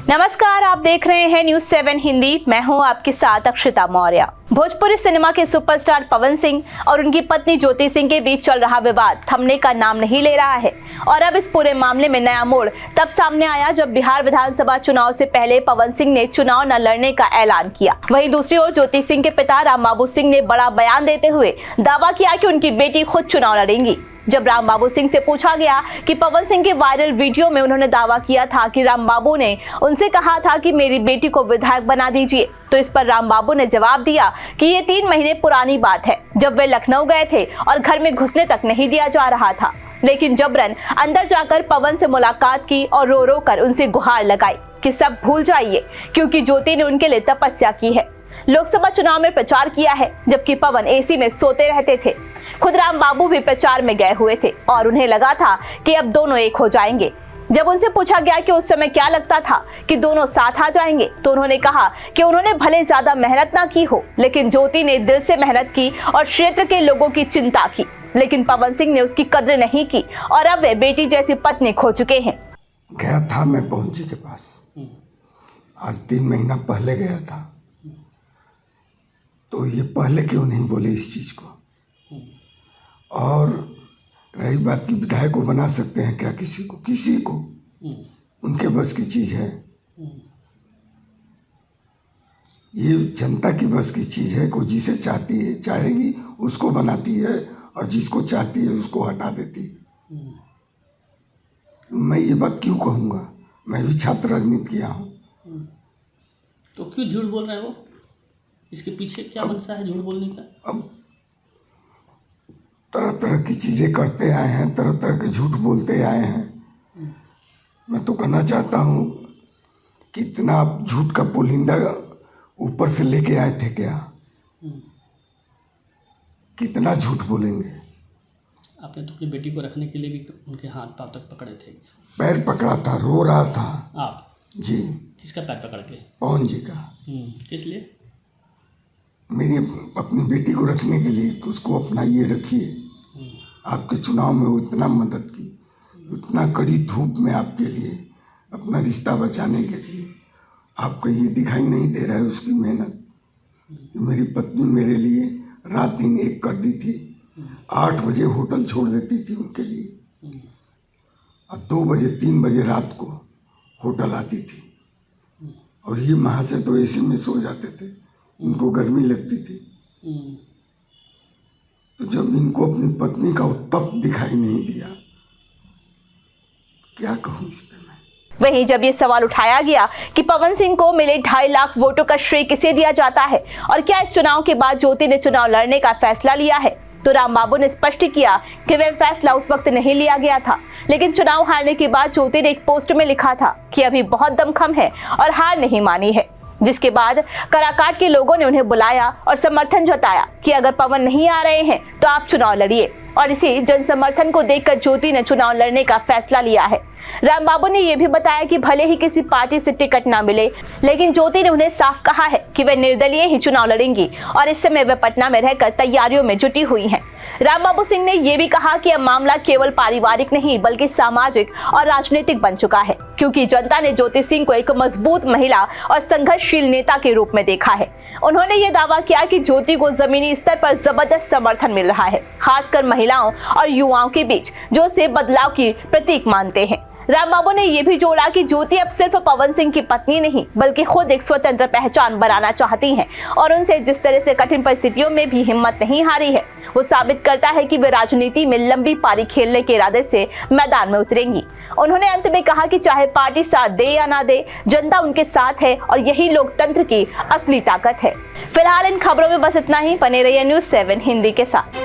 नमस्कार, आप देख रहे हैं न्यूज़ 7 हिंदी। मैं हूं आपके साथ अक्षिता मौर्य। भोजपुरी सिनेमा के सुपरस्टार पवन सिंह और उनकी पत्नी ज्योति सिंह के बीच चल रहा विवाद थमने का नाम नहीं ले रहा है और अब इस पूरे मामले में नया मोड़ तब सामने आया जब बिहार विधानसभा चुनाव से पहले पवन सिंह ने चुनाव न लड़ने का ऐलान किया। वहीं दूसरी ओर ज्योति सिंह के पिता राम बाबू सिंह ने बड़ा बयान देते हुए दावा किया कि उनकी बेटी खुद चुनाव लड़ेंगी। जब राम बाबू सिंह से पूछा गया कि पवन सिंह के वायरल वीडियो में उन्होंने दावा किया था कि राम बाबू ने उनसे कहा था कि मेरी बेटी को विधायक बना दीजिए, तो इस पर राम बाबू ने जवाब दिया कि ये 3 महीने पुरानी बात है, जब वे लखनऊ गए थे और घर में घुसने तक नहीं दिया जा रहा था। लेकिन जबरन अंदर जाकर पवन से मुलाकात की और रो रो कर उनसे गुहार लगाई कि सब भूल जाइए, क्योंकि ज्योति ने उनके लिए तपस्या की है। लोकसभा चुनाव में प्रचार किया है, जबकि पवन एसी में सोते रहते थे। खुद राम बाबू भी प्रचार में गए हुए थे और उन्हें लगा था कि अब दोनों एक हो जाएंगे। जब उनसे पूछा गया कि उस समय क्या लगता था कि दोनों साथ आ जाएंगे, तो उन्होंने कहा कि उन्होंने भले ज्यादा मेहनत ना की हो, लेकिन ज्योति ने दिल से मेहनत की और क्षेत्र के लोगों की चिंता की। लेकिन पवन सिंह ने उसकी कद्र नहीं की और अब वे बेटी जैसी पत्नी खो चुके हैं। गया था मैं पवन जी के पास, आज 3 महीना पहले गया था। तो ये पहले क्यों नहीं बोले इस चीज को? और रही बात की विधायक को बना सकते हैं क्या किसी को उनके बस की चीज है? ये जनता की बस की चीज है। कोई जिसे चाहती है चाहेगी उसको बनाती है और जिसको चाहती है उसको हटा देती है। मैं ये बात क्यों कहूँगा? मैं भी छात्र राजनीति किया हूँ। तो क्यों झूठ बोल रहे हैं वो? इसके पीछे क्या मंशा है झूठ बोलने का? अब तरह तरह की चीजें करते आए हैं, तरह तरह के झूठ बोलते आए हैं। मैं तो कहना चाहता हूँ कि इतना आप झूठ का पुलिंदा ऊपर से लेके आए थे क्या? कितना झूठ बोलेंगे? आपने तो अपनी बेटी को रखने के लिए भी उनके हाथ पांव तक पकड़े थे। पैर पकड़ा था, रो रहा था। आप जी। किसका पैर पकड़ के? पवन जी का। किस लिए? मेरी अपनी बेटी को रखने के लिए, उसको अपना ये रखिए। आपके चुनाव में वो इतना मदद की, उतना कड़ी धूप में आपके लिए, अपना रिश्ता बचाने के लिए। आपको ये दिखाई नहीं दे रहा है उसकी मेहनत। मेरी पत्नी मेरे लिए रात दिन एक कर दी थी। 8 बजे होटल छोड़ देती थी उनके लिए और 2 बजे 3 बजे रात को होटल आती थी। और ये वहाँ से तो एसी में सो जाते थे, उनको गर्मी लगती थी। तो जब इनको अपनी पत्नी का उत्तप दिखाई नहीं दिया, क्या कहूँ इस पे मैं? वहीं जब ये सवाल उठाया गया कि पवन सिंह को मिले 2.5 लाख वोटों का श्रेय किसे दिया जाता है और क्या इस चुनाव के बाद ज्योति ने चुनाव लड़ने का फैसला लिया है, तो राम बाबू ने स्पष्ट किया कि वह फैसला उस वक्त नहीं लिया गया था। लेकिन चुनाव हारने के बाद ज्योति ने एक पोस्ट में लिखा था कि अभी बहुत दमखम है और हार नहीं मानी है। जिसके बाद काराकाट के लोगों ने उन्हें बुलाया और समर्थन जताया कि अगर पवन नहीं आ रहे हैं तो आप चुनाव लड़िए। और इसी जन समर्थन को देखकर ज्योति ने चुनाव लड़ने का फैसला लिया है। राम बाबू ने यह भी बताया कि भले ही किसी पार्टी से टिकट ना मिले, लेकिन ज्योति ने उन्हें साफ कहा है कि वे निर्दलीय ही चुनाव लड़ेंगी और इस समय वे पटना में रहकर तैयारियों में जुटी हुई हैं। राम बाबू सिंह ने यह भी कहा कि अब मामला केवल पारिवारिक नहीं बल्कि सामाजिक और राजनीतिक बन चुका है, क्योंकि जनता ने ज्योति सिंह को एक मजबूत महिला और संघर्षशील नेता के रूप में देखा है। उन्होंने ये दावा किया कि ज्योति को जमीनी स्तर पर जबरदस्त समर्थन मिल रहा है, खासकर महिलाओं और युवाओं के बीच, जो उसे बदलाव की प्रतीक मानते हैं। राम बाबू ने यह भी जोड़ा कि ज्योति अब सिर्फ पवन सिंह की पत्नी नहीं बल्कि खुद एक स्वतंत्र पहचान बनाना चाहती हैं और उनसे जिस तरह से कठिन परिस्थितियों में भी हिम्मत नहीं हारी है, वो साबित करता है कि वे राजनीति में लंबी पारी खेलने के इरादे से मैदान में उतरेंगी। उन्होंने अंत में कहा कि चाहे पार्टी साथ दे या ना दे, जनता उनके साथ है और यही लोकतंत्र की असली ताकत है। फिलहाल इन खबरों में बस इतना ही। बने रहिए न्यूज़ 7 हिंदी के साथ।